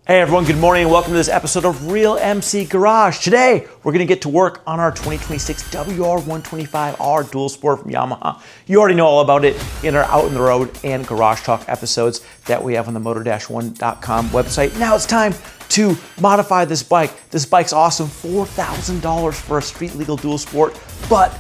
Hey everyone, good morning and welcome to this episode of Real MC Garage. Today, we're gonna get to work on our 2026 WR125R dual sport from Yamaha. You already know all about it in our Out on the Road and Garage Talk episodes that we have on the motor-1.com website. Now it's time to modify this bike. This bike's awesome, $4,000 for a street legal dual sport, but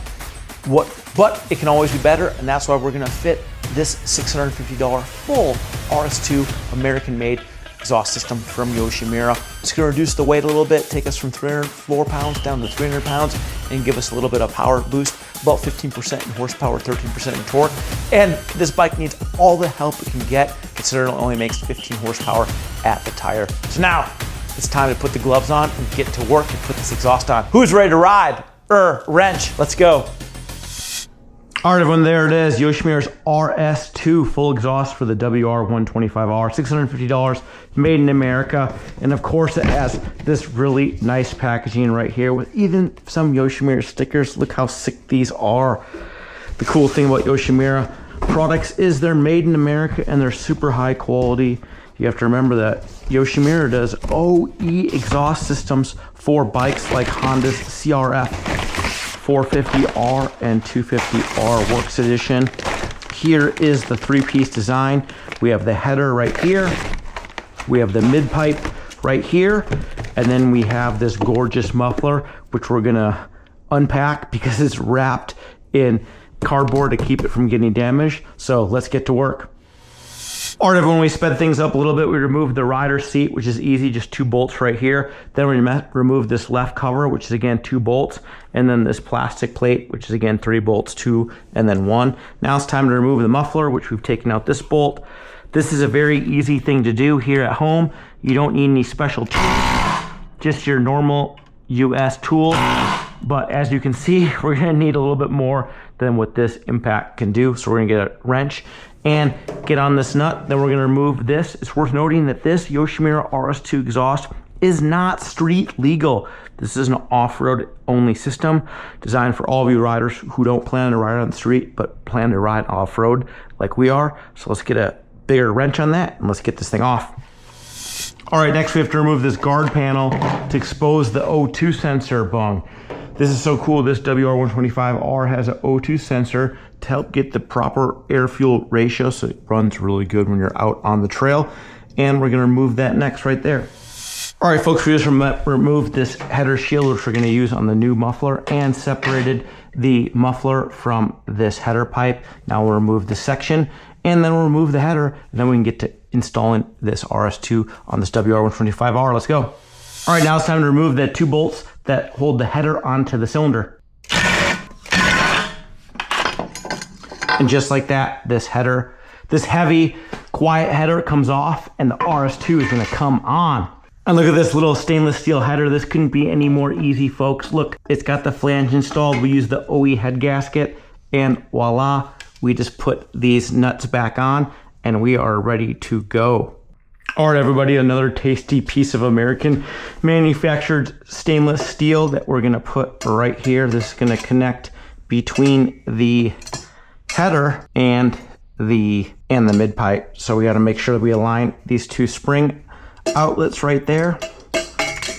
it can always be better, and that's why we're gonna fit this $650 full RS-2 American-made exhaust system from Yoshimura. It's going to reduce the weight a little bit, take us from 304 pounds down to 300 pounds, and give us a little bit of power boost, about 15% in horsepower, 13% in torque. And this bike needs all the help it can get, considering it only makes 15 horsepower at the tire. So now, it's time to put the gloves on and get to work and put this exhaust on. Who's ready to ride? Wrench, let's go. All right, everyone, there it is. Yoshimura's RS-2 full exhaust for the WR125R, $650, made in America. And of course, it has this really nice packaging right here with even some Yoshimura stickers. Look how sick these are. The cool thing about Yoshimura products is they're made in America and they're super high quality. You have to remember that Yoshimura does OE exhaust systems for bikes like Honda's CRF 450R and 250R Works Edition. Here is the three-piece design. We have the header right here, we have the mid pipe right here, and then we have this gorgeous muffler, which we're gonna unpack because it's wrapped in cardboard to keep it from getting damaged. So let's get to work. All right, everyone, we sped things up a little bit. We removed the rider seat, which is easy, just 2 bolts right here. Then we removed this left cover, which is again 2 bolts. And then this plastic plate, which is again 3 bolts, 2 and then 1. Now it's time to remove the muffler, which we've taken out this bolt. This is a very easy thing to do here at home. You don't need any special tools, just your normal US tool. But as you can see, we're gonna need a little bit more than what this impact can do. So we're gonna get a wrench and get on this nut. Then we're gonna remove this. It's worth noting that this Yoshimura RS-2 exhaust is not street legal. This is an off-road only system designed for all of you riders who don't plan to ride on the street, but plan to ride off-road like we are. So let's get a bigger wrench on that and let's get this thing off. All right, next we have to remove this guard panel to expose the O2 sensor bung. This is so cool. This WR125R has an O2 sensor to help get the proper air-fuel ratio, so it runs really good when you're out on the trail. And we're gonna remove that next right there. All right, folks, we just removed this header shield, which we're gonna use on the new muffler, and separated the muffler from this header pipe. Now we'll remove this section, and then we'll remove the header, and then we can get to installing this RS-2 on this WR125R. Let's go. All right, now it's time to remove the 2 bolts that hold the header onto the cylinder. And just like that, this header, this heavy, quiet header comes off and the RS-2 is gonna come on. And look at this little stainless steel header. This couldn't be any more easy, folks. Look, it's got the flange installed. We use the OE head gasket and voila, we just put these nuts back on and we are ready to go. All right, everybody, another tasty piece of American manufactured stainless steel that we're gonna put right here. This is gonna connect between the header and the mid pipe. So we gotta make sure that we align these 2 spring outlets right there.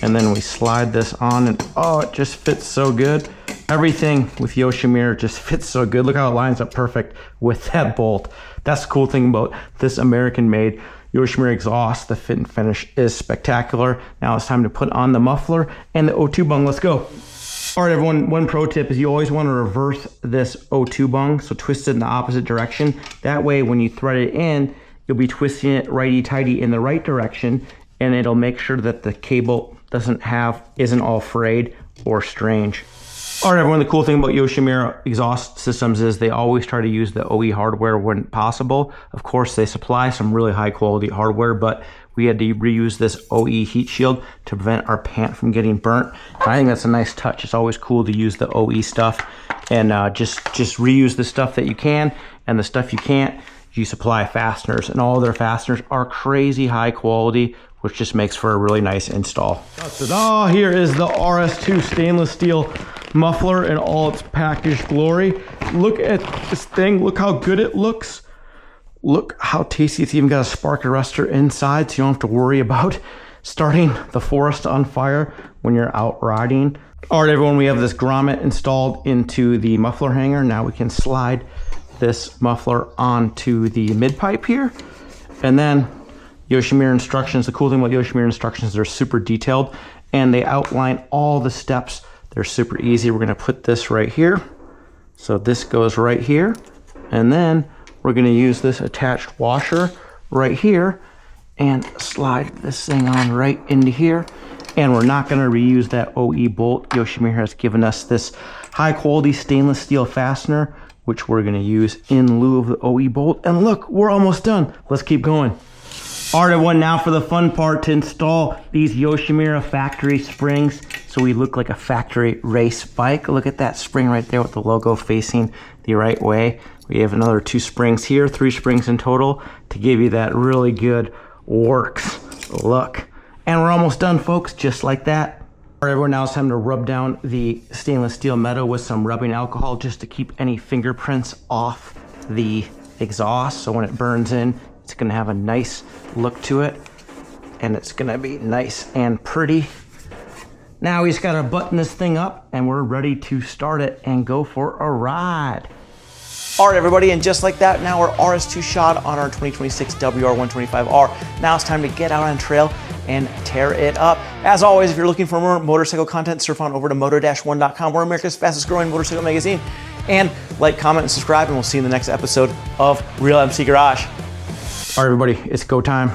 And then we slide this on and oh, it just fits so good. Everything with Yoshimura just fits so good. Look how it lines up perfect with that bolt. That's the cool thing about this American-made Yoshimura exhaust. The fit and finish is spectacular. Now it's time to put on the muffler and the O2 bung. Let's go. All right, everyone, one pro tip is you always want to reverse this O2 bung, so twist it in the opposite direction. That way, when you thread it in, you'll be twisting it righty-tighty in the right direction, and it'll make sure that the cable isn't all frayed or strange. All right, everyone, the cool thing about Yoshimura exhaust systems is they always try to use the OE hardware when possible. Of course, they supply some really high quality hardware, but we had to reuse this OE heat shield to prevent our pant from getting burnt. And I think that's a nice touch. It's always cool to use the OE stuff and just reuse the stuff that you can, and the stuff you can't, you supply fasteners, and all their fasteners are crazy high quality, which just makes for a really nice install. Ta-da! Here is the RS-2 stainless steel muffler in all its packaged glory. Look at this thing. Look how good it looks. Look how tasty. It's even got a spark arrestor inside, so you don't have to worry about starting the forest on fire when you're out riding. All right, everyone, we have this grommet installed into the muffler hanger. Now we can slide this muffler onto the mid pipe here. And then Yoshimura instructions. The cool thing about Yoshimura instructions, they're super detailed and they outline all the steps. They're super easy. We're gonna put this right here. So this goes right here. And then we're gonna use this attached washer right here and slide this thing on right into here. And we're not gonna reuse that OE bolt. Yoshimura has given us this high quality stainless steel fastener, which we're gonna use in lieu of the OE bolt. And look, we're almost done. Let's keep going. All right, everyone, now for the fun part, to install these Yoshimura factory springs so we look like a factory race bike. Look at that spring right there with the logo facing the right way. We have another 2 springs here, 3 springs in total to give you that really good works look. And we're almost done, folks, just like that. All right, everyone, now it's time to rub down the stainless steel metal with some rubbing alcohol just to keep any fingerprints off the exhaust. So when it burns in, it's gonna have a nice look to it and it's gonna be nice and pretty. Now we just gotta button this thing up and we're ready to start it and go for a ride. All right, everybody, and just like that, now we're RS-2 shot on our 2026 WR125R. Now it's time to get out on trail and tear it up. As always, if you're looking for more motorcycle content, surf on over to moto-1.com. We're America's fastest growing motorcycle magazine. And like, comment, and subscribe, and we'll see you in the next episode of Real MC Garage. All right, everybody, it's go time.